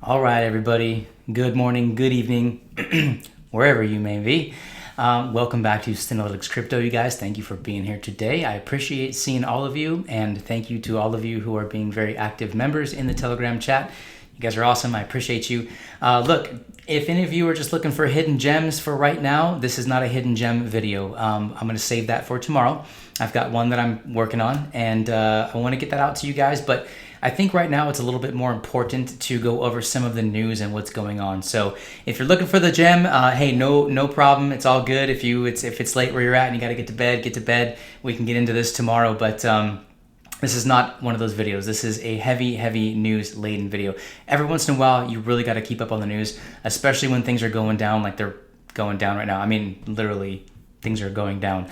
All right, everybody. Good morning, good evening, wherever you may be. Welcome back to Synalytics Crypto, you guys. Thank you for being here today. I appreciate seeing all of you, and thank you to all of you who are being very active members in the Telegram chat. You guys are awesome. I appreciate you. Look, if any of you are just looking for hidden gems for right now, this is not a hidden gem video. I'm going to save that for tomorrow. I've got one that I'm working on, and I want to get that out to you guys, but I think right now it's a little bit more important to go over some of the news and what's going on. So if you're looking for the gem, hey, no problem. It's all good. If it's late where you're at and you got to get to bed. We can get into this tomorrow. But this is not one of those videos. This is a heavy news laden video. Every once in a while, you really got to keep up on the news, especially when things are going down like they're going down right now. I mean, literally. Things are going down.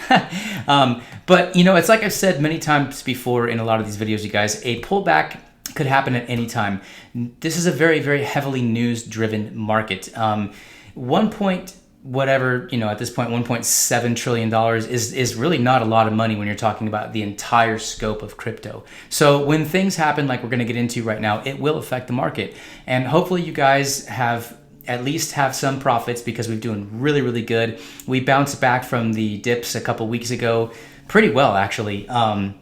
But, it's like I've said many times before in a lot of these videos, you guys, a pullback could happen at any time. This is a very heavily news-driven market. 1 point whatever, at this point, $1.7 trillion is really not a lot of money when you're talking about the entire scope of crypto. So when things happen like we're going to get into right now, it will affect the market. And hopefully you guys at least have some profits because we're doing really good. We bounced back from the dips a couple weeks ago pretty well, actually. I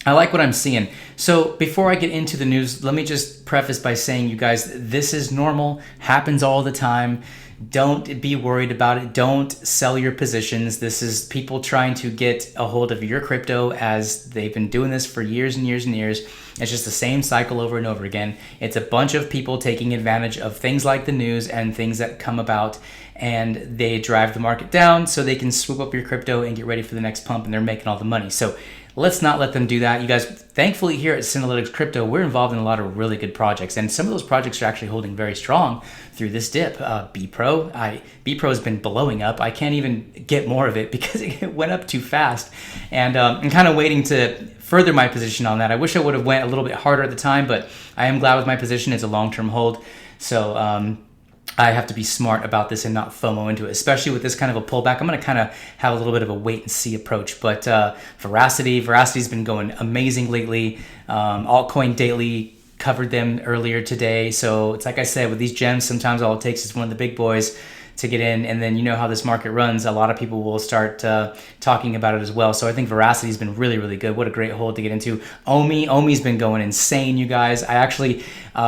like what I'm seeing. So before I get into the news, let me just preface by saying, you guys, this is normal, happens all the time. Don't be worried about it. Don't sell your positions. This is people trying to get a hold of your crypto, as they've been doing this for years and years and years. It's just the same cycle over and over again. It's a bunch of people taking advantage of things like the news and things that come about, and they drive the market down so they can swoop up your crypto and get ready for the next pump, and they're making all the money. So let's not let them do that. You guys, thankfully here at Synalytics Crypto, we're involved in a lot of really good projects, and some of those projects are actually holding very strong through this dip. B-Pro has been blowing up. I can't even get more of it because it went up too fast, and I'm kind of waiting to further my position on that. I wish I would have went a little bit harder at the time, but I am glad with my position. It's a long-term hold, so I have to be smart about this and not FOMO into it, especially with this kind of a pullback. I'm going to kind of have a little bit of a wait and see approach. But Veracity's been going amazing lately. Altcoin Daily covered them earlier today. So it's like I said, with these gems, sometimes all it takes is one of the big boys to get in, and then you know how this market runs. A lot of people will start talking about it as well. So I think Veracity's been really good. What a great hold to get into. Omi's been going insane, you guys. I actually,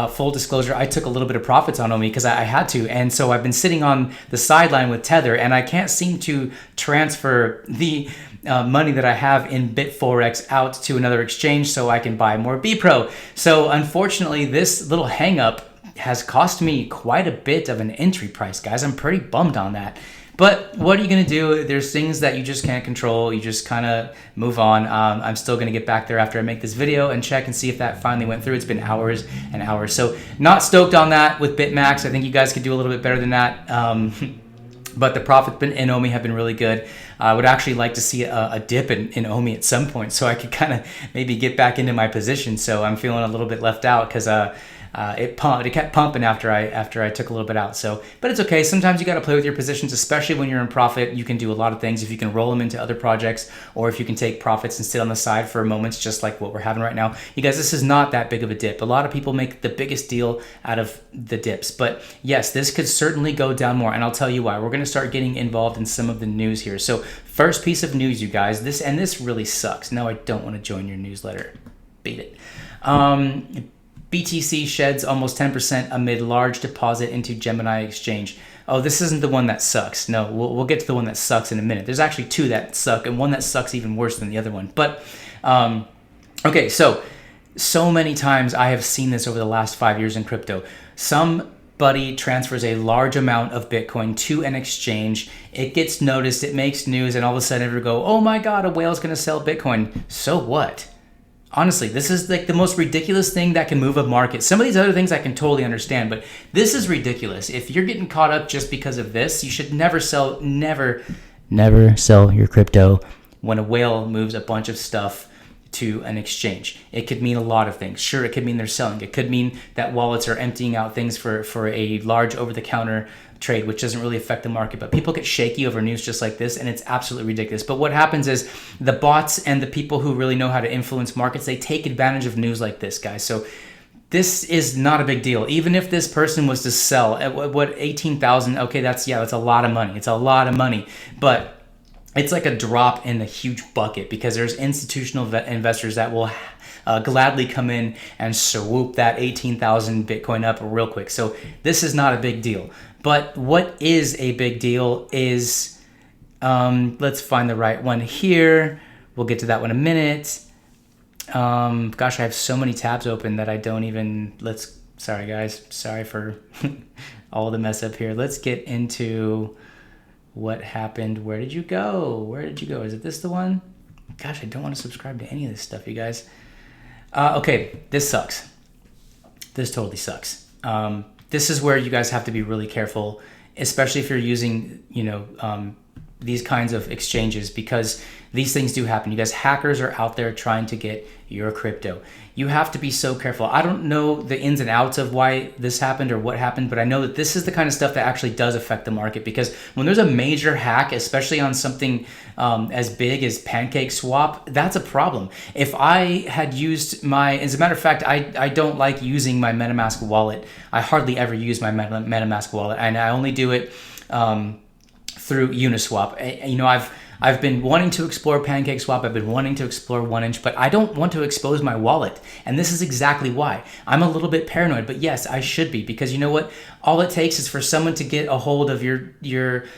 full disclosure, I took a little bit of profits on Omi because I had to, and so I've been sitting on the sideline with Tether, and I can't seem to transfer the money that I have in Bitforex out to another exchange so I can buy more B-Pro. So unfortunately, this little hang up has cost me quite a bit of an entry price, guys. I'm pretty bummed on that. But what are you going to do? There's things that you just can't control. You just kind of move on. I'm still going to get back there after I make this video and check and see if that finally went through. It's been hours and hours. So not stoked on that with BitMax. I think you guys could do a little bit better than that. But the profits in Omi have been really good. I would actually like to see a dip in Omi at some point so I could kind of maybe get back into my position. So I'm feeling a little bit left out because it kept pumping after I took a little bit out. So, but it's okay. Sometimes you got to play with your positions, especially when you're in profit. You can do a lot of things if you can roll them into other projects, or if you can take profits and sit on the side for moments, just like what we're having right now. You guys, this is not that big of a dip. A lot of people make the biggest deal out of the dips, but yes, this could certainly go down more, and I'll tell you why. We're going to start getting involved in some of the news here. So, first piece of news, you guys. This really sucks. No, I don't want to join your newsletter. Beat it. BTC sheds almost 10% amid large deposit into Gemini exchange. Oh, this isn't the one that sucks. No, we'll get to the one that sucks in a minute. There's actually two that suck, and one that sucks even worse than the other one. But, okay, so many times I have seen this over the last 5 years in crypto. Somebody transfers a large amount of Bitcoin to an exchange. It gets noticed, it makes news, and all of a sudden everyone go, oh my God, a whale's going to sell Bitcoin. So what? Honestly, this is like the most ridiculous thing that can move a market. Some of these other things I can totally understand, but this is ridiculous. If you're getting caught up just because of this, you should never sell your crypto when a whale moves a bunch of stuff to an exchange. It could mean a lot of things. Sure, it could mean they're selling. It could mean that wallets are emptying out things for a large over-the-counter trade, which doesn't really affect the market. But people get shaky over news just like this, and it's absolutely ridiculous. But what happens is the bots and the people who really know how to influence markets, they take advantage of news like this, guys. So this is not a big deal. Even if this person was to sell at what 18,000, okay, that's a lot of money. It's a lot of money, but it's like a drop in a huge bucket because there's institutional investors that will gladly come in and swoop that 18,000 Bitcoin up real quick. So this is not a big deal. But what is a big deal is, let's find the right one here. We'll get to that one in a minute. Gosh, I have so many tabs open that I don't even, sorry guys, sorry for all the mess up here. Let's get into what happened. Where did you go? Is it this the one? Gosh, I don't want to subscribe to any of this stuff, you guys. Okay, this sucks. This totally sucks. This is where you guys have to be really careful, especially if you're using, these kinds of exchanges, because these things do happen. You guys, hackers are out there trying to get your crypto. You have to be so careful. I don't know the ins and outs of why this happened or what happened, but I know that this is the kind of stuff that actually does affect the market, because when there's a major hack, especially on something as big as PancakeSwap, that's a problem. If I had used as a matter of fact, I don't like using my MetaMask wallet. I hardly ever use my MetaMask wallet, and I only do it through Uniswap. I've been wanting to explore PancakeSwap. I've been wanting to explore 1inch, but I don't want to expose my wallet. And this is exactly why. I'm a little bit paranoid, but yes, I should be, because you know what? All it takes is for someone to get a hold of your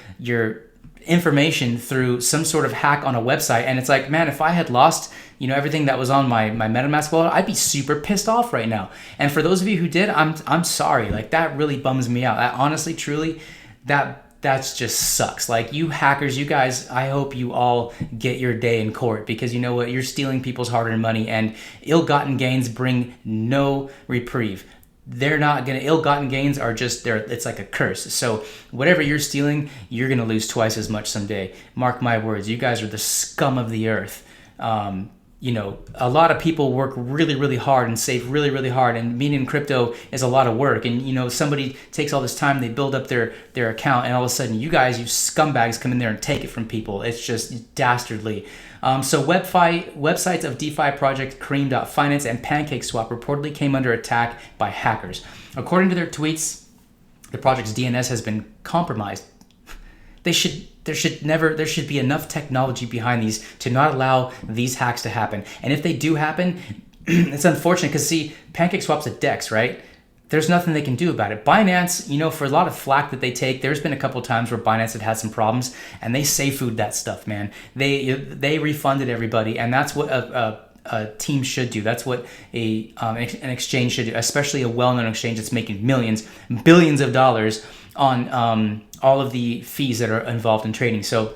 information through some sort of hack on a website. And it's like, man, if I had lost, everything that was on my MetaMask wallet, I'd be super pissed off right now. And for those of you who did, I'm sorry. Like, that really bums me out. Honestly, truly, that's just sucks. Like, you hackers, you guys, I hope you all get your day in court, because you know what? You're stealing people's hard-earned money, and ill-gotten gains bring no reprieve. Ill-gotten gains are just there. It's like a curse. So whatever you're stealing, you're going to lose twice as much someday. Mark my words. You guys are the scum of the earth. A lot of people work really, really hard and save really, really hard, and being in crypto is a lot of work. And, somebody takes all this time, they build up their account, and all of a sudden you scumbags come in there and take it from people. It's just dastardly. So websites of DeFi project Cream.finance and PancakeSwap reportedly came under attack by hackers. According to their tweets, the project's DNS has been compromised. There should be enough technology behind these to not allow these hacks to happen. And if they do happen, it's unfortunate, because see, PancakeSwap's a DEX, right? There's nothing they can do about it. Binance, for a lot of flack that they take, there's been a couple of times where Binance had some problems, and they safe food that stuff, man. They refunded everybody, and that's what a team should do. That's what an exchange should do, especially a well-known exchange that's making millions, billions of dollars on all of the fees that are involved in trading. So,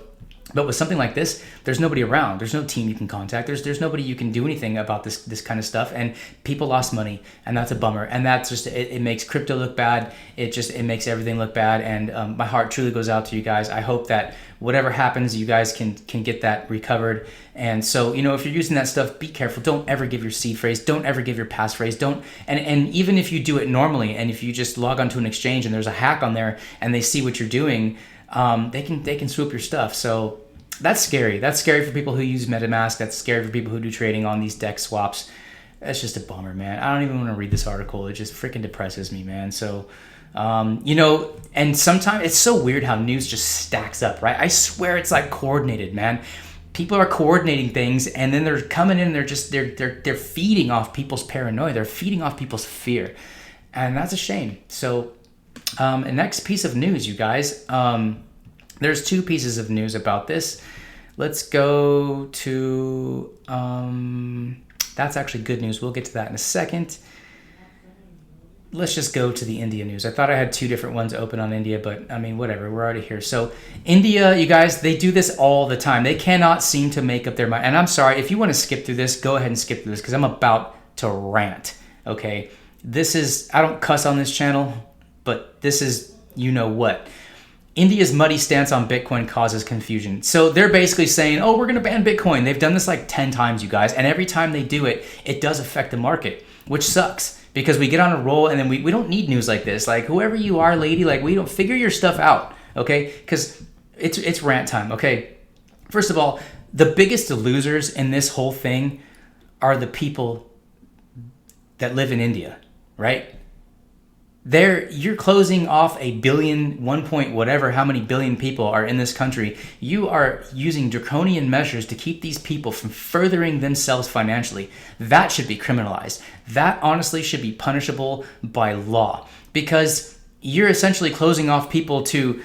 but with something like this, there's nobody around. There's no team you can contact. There's nobody you can do anything about this kind of stuff. And people lost money, and that's a bummer. And that's just it makes crypto look bad. It makes everything look bad. And my heart truly goes out to you guys. I hope that whatever happens, you guys can get that recovered. And so, if you're using that stuff, be careful. Don't ever give your seed phrase. Don't ever give your passphrase. And even if you do it normally, and if you just log onto an exchange and there's a hack on there and they see what you're doing, they can swoop your stuff. So that's scary. That's scary for people who use MetaMask. That's scary for people who do trading on these DEX swaps. That's just a bummer, man. I don't even want to read this article. It just freaking depresses me, man. So, and sometimes it's so weird how news just stacks up, right? I swear it's like coordinated, man. People are coordinating things, and then they're coming in. They're feeding off people's paranoia. They're feeding off people's fear, and that's a shame. So, the next piece of news, you guys. There's two pieces of news about this. Let's go to, that's actually good news. We'll get to that in a second. Let's just go to the India news. I thought I had two different ones open on India, but I mean, whatever, we're already here. So India, you guys, they do this all the time. They cannot seem to make up their mind. And I'm sorry, if you want to skip through this, go ahead and skip through this, because I'm about to rant, okay? I don't cuss on this channel, but this is, you know what. India's muddy stance on Bitcoin causes confusion. So they're basically saying, oh, we're going to ban Bitcoin. They've done this like 10 times, you guys. And every time they do it, it does affect the market, which sucks, because we get on a roll and then we don't need news like this. Like, whoever you are, lady, like, we don't figure your stuff out, okay? Because it's rant time, okay? First of all, the biggest losers in this whole thing are the people that live in India. right? You're closing off a billion, 1 point whatever, how many billion people are in this country. You are using draconian measures to keep these people from furthering themselves financially. That should be criminalized. That honestly should be punishable by law, because you're essentially closing off people to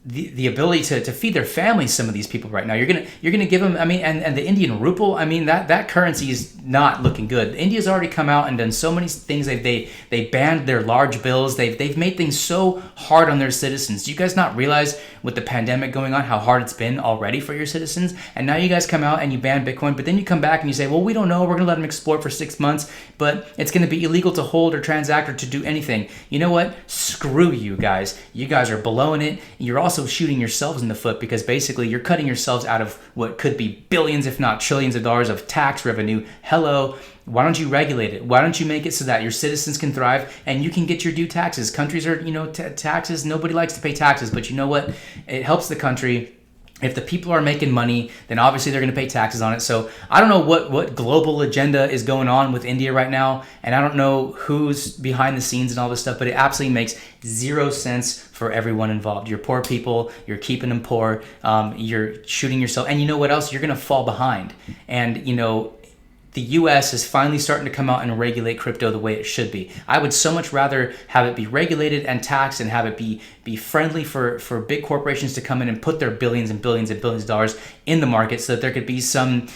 the ability to feed their families. Some of these people right now, you're gonna give them. I mean, and the Indian rupee. I mean, that currency is not looking good. India's already come out and done so many things. They banned their large bills. They've made things so hard on their citizens. Do you guys not realize with the pandemic going on how hard it's been already for your citizens? And now you guys come out and you ban Bitcoin, but then you come back and you say, well, we don't know. We're gonna let them exploit for 6 months, but it's gonna be illegal to hold or transact or to do anything. You know what? Screw you guys. You guys are blowing it. You're also shooting yourselves in the foot, because basically you're cutting yourselves out of what could be billions, if not trillions of dollars of tax revenue. Hello, why don't you regulate it? Why don't you make it so that your citizens can thrive and you can get your due taxes? Countries are, taxes. Nobody likes to pay taxes, but you know what? It helps the country. If the people are making money, then obviously they're going to pay taxes on it. So I don't know what global agenda is going on with India right now, and I don't know who's behind the scenes and all this stuff, but it absolutely makes zero sense for everyone involved. You're poor people, you're keeping them poor, you're shooting yourself, and you know what else? You're going to fall behind. And, the US is finally starting to come out and regulate crypto the way it should be. I would so much rather have it be regulated and taxed and have it be friendly for big corporations to come in and put their billions and billions and billions of dollars in the market, so that there could be some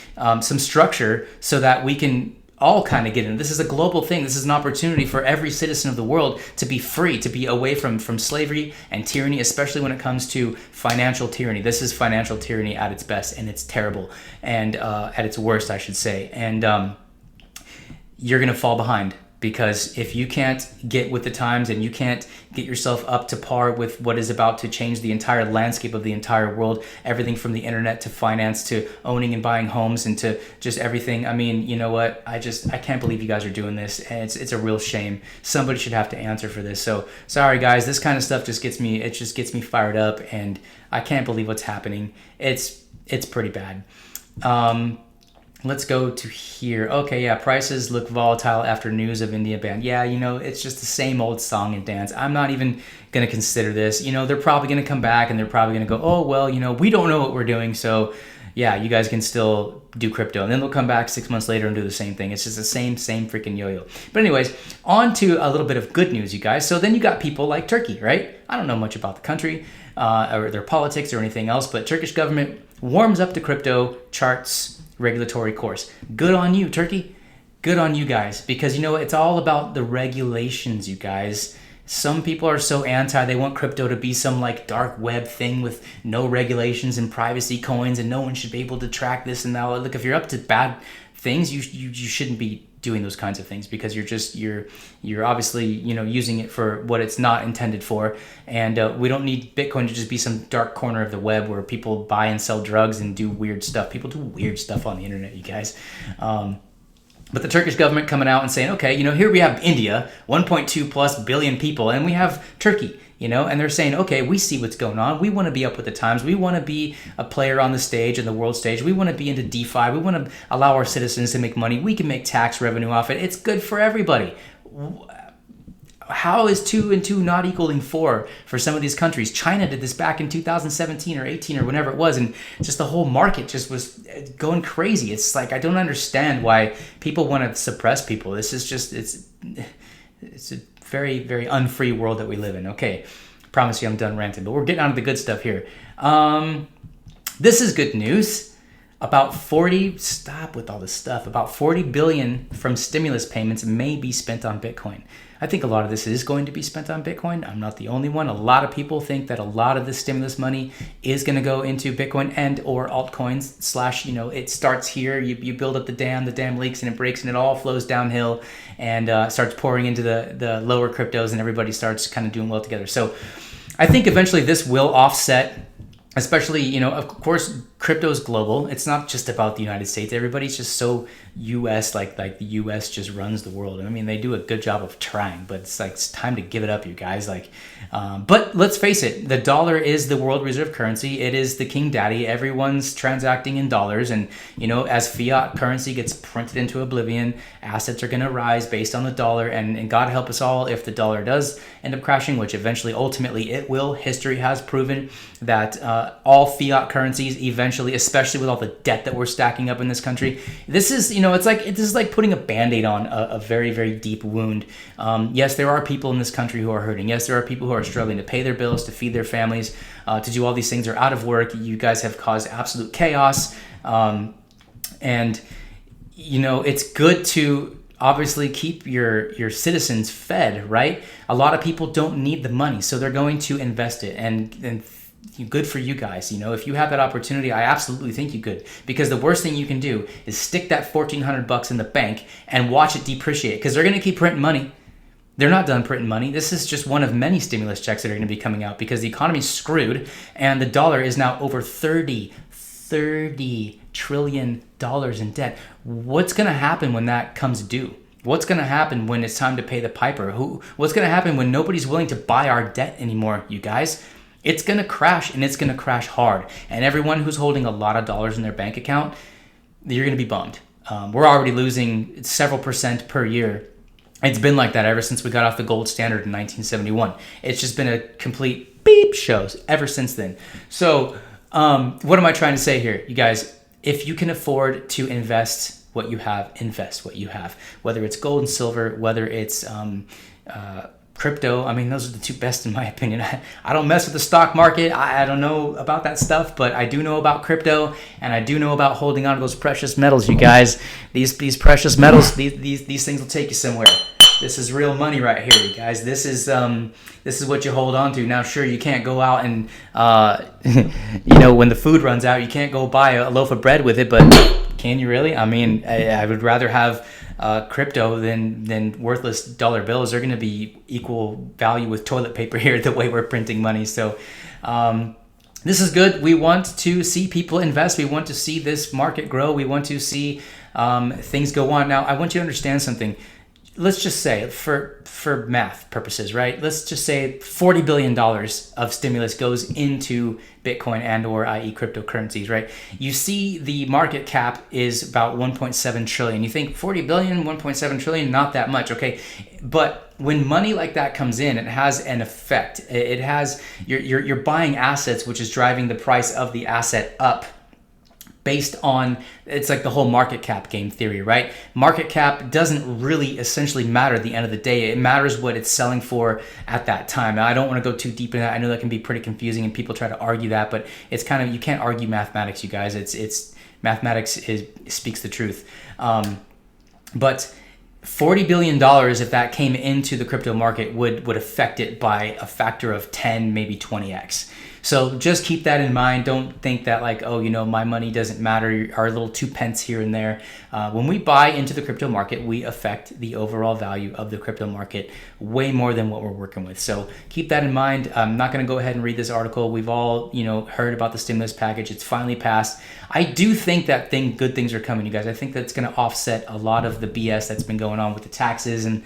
structure so that we can all kind of get in. This is a global thing. This is an opportunity for every citizen of the world to be free, to be away from slavery and tyranny, especially when it comes to financial tyranny. This is financial tyranny at its best, and it's terrible, and at its worst, I should say. And you're going to fall behind, because if you can't get with the times and you can't get yourself up to par with what is about to change the entire landscape of the entire world, everything from the internet to finance to owning and buying homes and to just everything. I mean, you know what? I can't believe you guys are doing this, and it's a real shame. Somebody should have to answer for this. So sorry guys, this kind of stuff just gets me fired up, and I can't believe what's happening. It's pretty bad. Let's go to here. Okay, yeah, prices look volatile after news of India ban. Yeah, it's just the same old song and dance. I'm not even going to consider this. They're probably going to come back and they're probably going to go, oh, well, we don't know what we're doing. So, yeah, you guys can still do crypto. And then they'll come back 6 months later and do the same thing. It's just the same freaking yo-yo. But anyways, on to a little bit of good news, you guys. So then you got people like Turkey, right? I don't know much about the country or their politics or anything else, but Turkish government warms up to crypto, charts regulatory course. Good on you, Turkey. Good on you guys, because it's all about the regulations, you guys. Some people are so anti, they want crypto to be some like dark web thing with no regulations and privacy coins, and no one should be able to track this and that. Look, if you're up to bad things, you shouldn't be doing those kinds of things, because you're obviously using it for what it's not intended for. And we don't need Bitcoin to just be some dark corner of the web where people buy and sell drugs and do weird stuff. People do weird stuff on the internet, you guys. But the Turkish government coming out and saying, okay, here we have India, 1.2 plus billion people, and we have Turkey, and they're saying, okay, we see what's going on. We want to be up with the times. We want to be a player on the stage, in the world stage. We want to be into DeFi. We want to allow our citizens to make money. We can make tax revenue off it. It's good for everybody. How is 2 and 2 not equaling 4 for some of these countries? China did this back in 2017 or 18 or whenever it was, and just the whole market just was going crazy. It's like, I don't understand why people want to suppress people. This is just, it's a very, very unfree world that we live in. Okay, promise you I'm done ranting, but we're getting on to the good stuff here. This is good news. About 40 billion from stimulus payments may be spent on Bitcoin. I think a lot of this is going to be spent on Bitcoin. I'm not the only one. A lot of people think that a lot of this stimulus money is going to go into Bitcoin and or altcoins / it starts here. You build up the dam leaks and it breaks and it all flows downhill and starts pouring into the lower cryptos, and everybody starts kind of doing well together. So I think eventually this will offset, especially, of course, crypto's global. It's not just about the United States. Everybody's just so US, like the US just runs the world. I mean, they do a good job of trying, but it's time to give it up, you guys. But let's face it, the dollar is the world reserve currency. It is the king daddy. Everyone's transacting in dollars, and as fiat currency gets printed into oblivion, assets are going to rise based on the dollar. And God help us all if the dollar does end up crashing, which eventually, ultimately, it will. History has proven that all fiat currencies eventually, especially with all the debt that we're stacking up in this country, this is like putting a Band-Aid on a very, very deep wound. Yes, there are people in this country who are hurting. Yes, there are people who are struggling to pay their bills, to feed their families, to do all these things. They're out of work. You guys have caused absolute chaos. And it's good to obviously keep your citizens fed, right? A lot of people don't need the money, so they're going to invest it, and good for you guys. If you have that opportunity, I absolutely think you could, because the worst thing you can do is stick that $1,400 in the bank and watch it depreciate, because they're going to keep printing money. They're not done printing money. This is just one of many stimulus checks that are going to be coming out, because the economy's screwed, and the dollar is now over $30 trillion in debt. What's going to happen when that comes due? What's going to happen when it's time to pay the piper? What's going to happen when nobody's willing to buy our debt anymore, you guys? It's going to crash, and it's going to crash hard. And everyone who's holding a lot of dollars in their bank account, you're going to be bummed. We're already losing several percent per year. It's been like that ever since we got off the gold standard in 1971. It's just been a complete beep shows ever since then. So what am I trying to say here, you guys? If you can afford to invest what you have, invest what you have. Whether it's gold and silver, whether it's crypto. I mean, those are the two best in my opinion. I don't mess with the stock market. I don't know about that stuff, but I do know about crypto, and I do know about holding on to those precious metals, you guys. These precious metals, these things will take you somewhere. This is real money right here, you guys. This is what you hold on to. Now, sure, you can't go out and when the food runs out, you can't go buy a loaf of bread with it, but can you really? I mean, I would rather have crypto than worthless dollar bills. They're going to be equal value with toilet paper here, the way we're printing money. So this is good. We want to see people invest. We want to see this market grow. We want to see things go on. Now, I want you to understand something. Let's just say, for math purposes, right? Let's just say $40 billion of stimulus goes into Bitcoin and/or i.e. cryptocurrencies, right? You see the market cap is about 1.7 trillion. You think 40 billion, 1.7 trillion, not that much, okay? But when money like that comes in, it has an effect. It has, you're buying assets, which is driving the price of the asset up. Based on, it's like the whole market cap game theory, right? Market cap doesn't really essentially matter at the end of the day. It matters what it's selling for at that time. Now, I don't want to go too deep in that. I know that can be pretty confusing, and people try to argue that, but it's kind of, you can't argue mathematics, you guys. It's mathematics speaks the truth. But $40 billion, if that came into the crypto market, would affect it by a factor of 10, maybe 20x. So just keep that in mind. Don't think that like, oh, my money doesn't matter, our little 2 pence here and there. When we buy into the crypto market, we affect the overall value of the crypto market way more than what we're working with. So keep that in mind. I'm not going to go ahead and read this article. We've all, heard about the stimulus package. It's finally passed. I do think that good things are coming, you guys. I think that's going to offset a lot of the BS that's been going on with the taxes and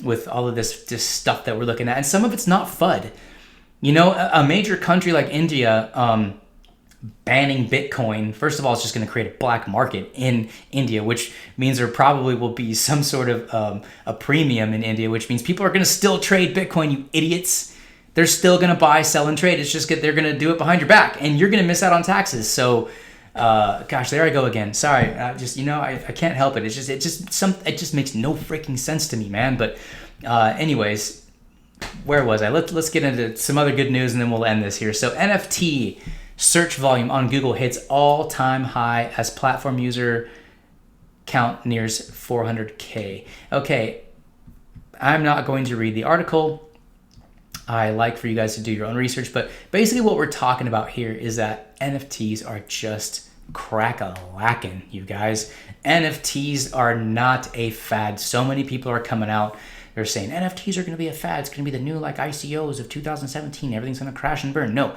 with all of this stuff that we're looking at. And some of it's not FUD. A major country like India banning Bitcoin, first of all, it's just going to create a black market in India, which means there probably will be some sort of a premium in India, which means people are going to still trade Bitcoin, you idiots. They're still going to buy, sell, and trade. It's just they're going to do it behind your back, and you're going to miss out on taxes. So, gosh, there I go again. Sorry, I can't help it. It just makes no freaking sense to me, man. But anyways. Where was I? Let's get into some other good news, and then we'll end this here. So NFT search volume on Google hits all-time high as platform user count nears 400K. Okay, I'm not going to read the article. I like for you guys to do your own research, but basically what we're talking about here is that NFTs are just crack-a-lackin', you guys. NFTs are not a fad. So many people are coming out. They're saying NFTs are going to be a fad. It's going to be the new ICOs of 2017. Everything's going to crash and burn. No.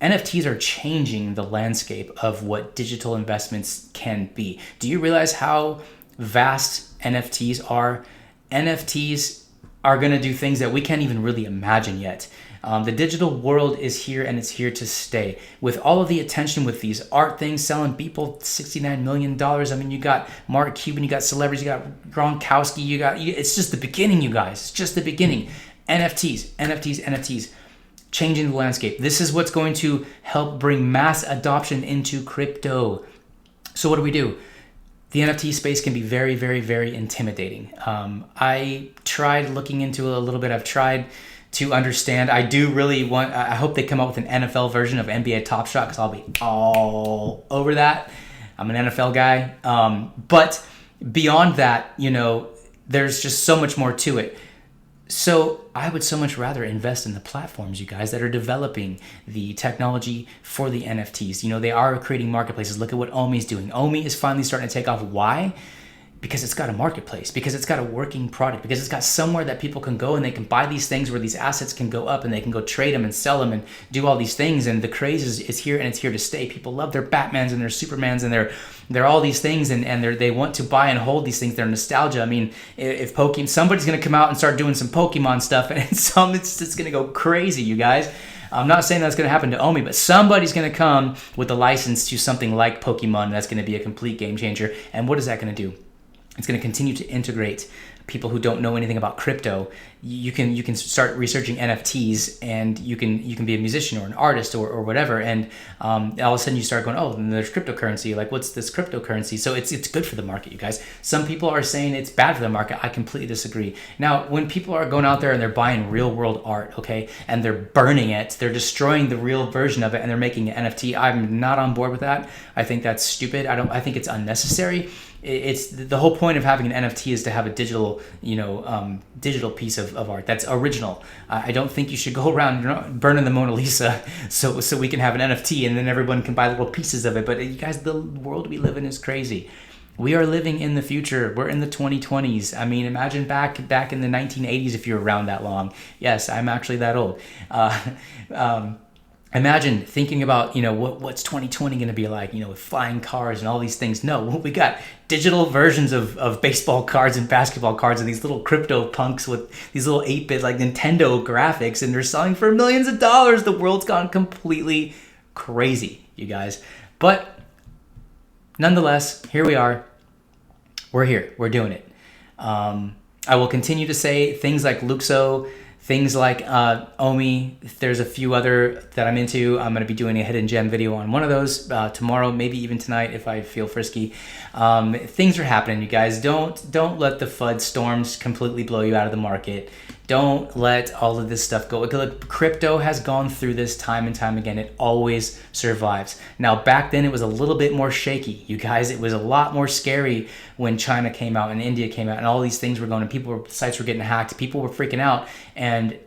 NFTs are changing the landscape of what digital investments can be. Do you realize how vast NFTs are? NFTs are going to do things that we can't even really imagine yet. The digital world is here, and it's here to stay. With all of the attention with these art things selling people $69 million. I mean, you got Mark Cuban, you got celebrities, you got Gronkowski, it's just the beginning, you guys. It's just the beginning. NFTs. Changing the landscape. This is what's going to help bring mass adoption into crypto. So what do? The NFT space can be very, very, very intimidating. I tried looking into it a little bit. I've tried to understand. I hope they come up with an NFL version of NBA Top Shot, because I'll be all over that. I'm an NFL guy. But beyond that, there's just so much more to it. So I would so much rather invest in the platforms, you guys, that are developing the technology for the NFTs. They are creating marketplaces. Look at what Omi is doing. Omi is finally starting to take off. Why? Because it's got a marketplace, because it's got a working product, because it's got somewhere that people can go and they can buy these things where these assets can go up and they can go trade them and sell them and do all these things. And the craze is here, and it's here to stay. People love their Batmans and their Supermans and they're all these things, and they want to buy and hold these things. They're nostalgia. I mean, if Pokemon, somebody's going to come out and start doing some Pokemon stuff, and it's going to go crazy, you guys. I'm not saying that's going to happen to Omi, but somebody's going to come with a license to something like Pokemon, and that's going to be a complete game changer. And what is that going to do? It's going to continue to integrate people who don't know anything about crypto. You can start researching NFTs, and you can be a musician or an artist or whatever, and all of a sudden you start going, oh, and there's cryptocurrency. Like, what's this cryptocurrency? So it's good for the market, you guys. Some people are saying it's bad for the market. I completely disagree. Now, when people are going out there and they're buying real world art, okay, and they're burning it, they're destroying the real version of it, and they're making an NFT. I'm not on board with that. I think that's stupid. I think it's unnecessary. It's the whole point of having an NFT is to have a digital piece of art that's original. I don't think you should go around burning the Mona Lisa so we can have an NFT and then everyone can buy little pieces of it. But you guys, the world we live in is crazy. We are living in the future. We're in the 2020s. I mean, imagine back in the 1980s if you're around that long. Yes, I'm actually that old. Imagine thinking about, what's 2020 going to be like, with flying cars and all these things. No, we got digital versions of baseball cards and basketball cards and these little crypto punks with these little 8-bit like Nintendo graphics, and they're selling for millions of dollars. The world's gone completely crazy, you guys. But nonetheless, here we are. We're here. We're doing it. I will continue to say things like Luxo, things like Omi. There's a few other that I'm into. I'm going to be doing a hidden gem video on one of those tomorrow, maybe even tonight if I feel frisky. Things are happening, you guys. Don't let the FUD storms completely blow you out of the market. Don't let all of this stuff go. Look, crypto has gone through this time and time again. It always survives. Now, back then, it was a little bit more shaky. You guys, it was a lot more scary when China came out and India came out and all these things were going and sites were getting hacked. People were freaking out. And,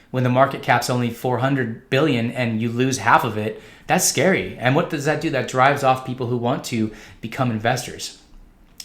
when the market cap's only 400 billion and you lose half of it, that's scary. And what does that do? That drives off people who want to become investors.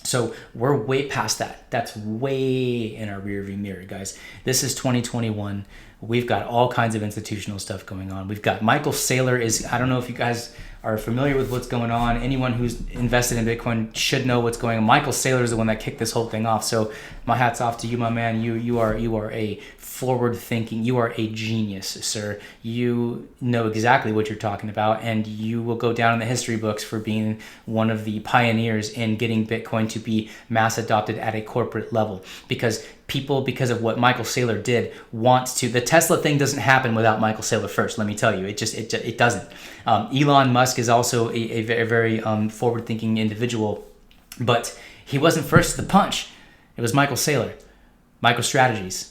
So we're way past that. That's way in our rearview mirror, guys. This is 2021. We've got all kinds of institutional stuff going on. We've got Michael Saylor I don't know if you guys are familiar with what's going on. Anyone who's invested in Bitcoin should know what's going on. Michael Saylor is the one that kicked this whole thing off. So my hat's off to you, my man. You are a forward thinking. You are a genius, sir. You know exactly what you're talking about, and you will go down in the history books for being one of the pioneers in getting Bitcoin to be mass adopted at a corporate level. Because people, because of what Michael Saylor did, want to. The Tesla thing doesn't happen without Michael Saylor first. Let me tell you, it doesn't. Elon Musk is also a very forward-thinking individual, but he wasn't first to the punch. It was Michael Saylor, MicroStrategies.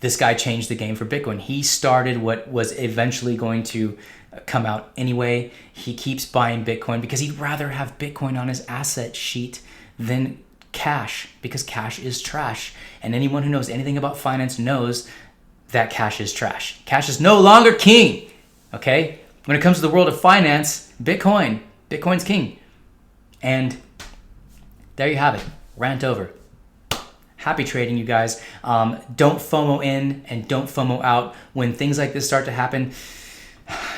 This guy changed the game for Bitcoin. He started what was eventually going to come out anyway. He keeps buying Bitcoin because he'd rather have Bitcoin on his asset sheet than cash, because cash is trash. And anyone who knows anything about finance knows that cash is trash. Cash is no longer king, okay? When it comes to the world of finance, Bitcoin's king. And there you have it. Rant over. Happy trading, you guys. Don't FOMO in and don't FOMO out. When things like this start to happen,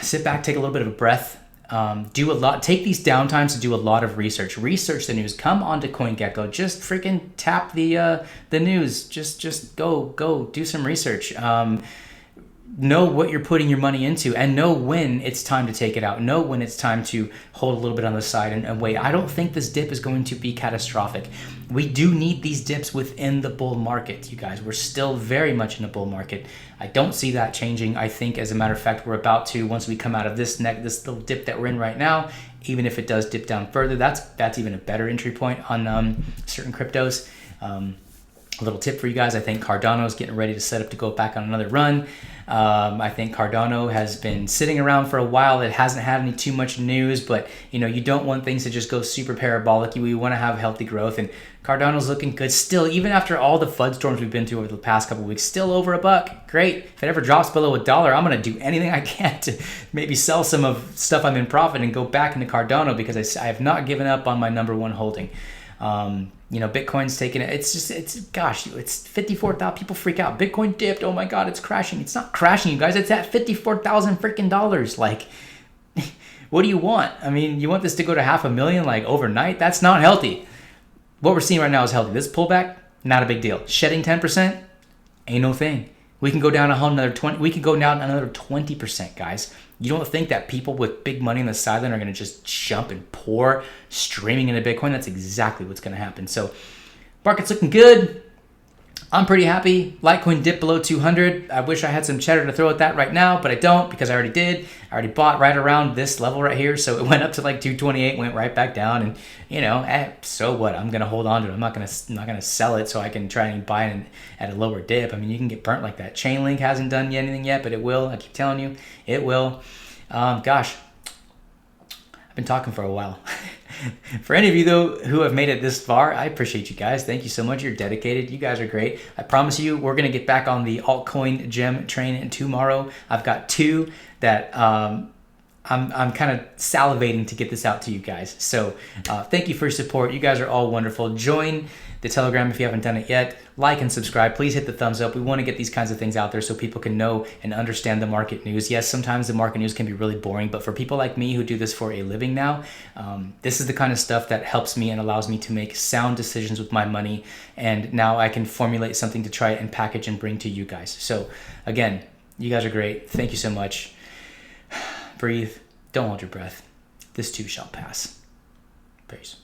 sit back, take a little bit of a breath. Take these downtimes to do a lot of research. Research the news. Come onto CoinGecko. Just freaking tap the news. Just go do some research. Know what you're putting your money into, and know when it's time to take it out. Know when it's time to hold a little bit on the side and wait. I don't think this dip is going to be catastrophic. We do need these dips within the bull market, you guys. We're still very much in a bull market. I don't see that changing. I think, as a matter of fact, we're about to, once we come out of this little dip that we're in right now, even if it does dip down further, that's even a better entry point on certain cryptos. A little tip for you guys. I think Cardano is getting ready to set up to go back on another run. I think Cardano has been sitting around for a while. It hasn't had any too much news, but you don't want things to just go super parabolic. We want to have healthy growth, and Cardano's looking good still, even after all the FUD storms we've been through over the past couple of weeks. Still over $1. Great. If it ever drops below $1, I'm going to do anything I can to maybe sell some of stuff I'm in profit and go back into Cardano, because I have not given up on my number one holding. Bitcoin's taking it. It's 54,000. People freak out. Bitcoin dipped. Oh my God, it's crashing. It's not crashing, you guys. It's at 54,000 freaking dollars. Like, what do you want? I mean, you want this to go to 500,000 like overnight? That's not healthy. What we're seeing right now is healthy. This pullback, not a big deal. Shedding 10%, ain't no thing. We can go down another 20. We could go down another 20%, guys. You don't think that people with big money on the sideline are going to just jump and pour streaming into Bitcoin? That's exactly what's going to happen. So, market's looking good. I'm pretty happy. Litecoin dipped below 200. I wish I had some cheddar to throw at that right now, but I don't, because I already did. I already bought right around this level right here. So it went up to like 228, went right back down, and so what? I'm gonna hold on to it. I'm not gonna sell it so I can try and buy it at a lower dip. I mean, you can get burnt like that. Chainlink hasn't done anything yet, but it will. I keep telling you, it will. Gosh, I've been talking for a while. For any of you, though, who have made it this far, I appreciate you guys. Thank you so much. You're dedicated. You guys are great. I promise you, we're going to get back on the altcoin gem train tomorrow. I've got two that I'm kind of salivating to get this out to you guys. So thank you for your support. You guys are all wonderful. Join the Telegram if you haven't done it yet. Like and subscribe. Please hit the thumbs up. We want to get these kinds of things out there so people can know and understand the market news. Yes, sometimes the market news can be really boring, but for people like me who do this for a living now, this is the kind of stuff that helps me and allows me to make sound decisions with my money. And now I can formulate something to try and package and bring to you guys. So again, you guys are great. Thank you so much. Breathe. Don't hold your breath. This too shall pass. Peace.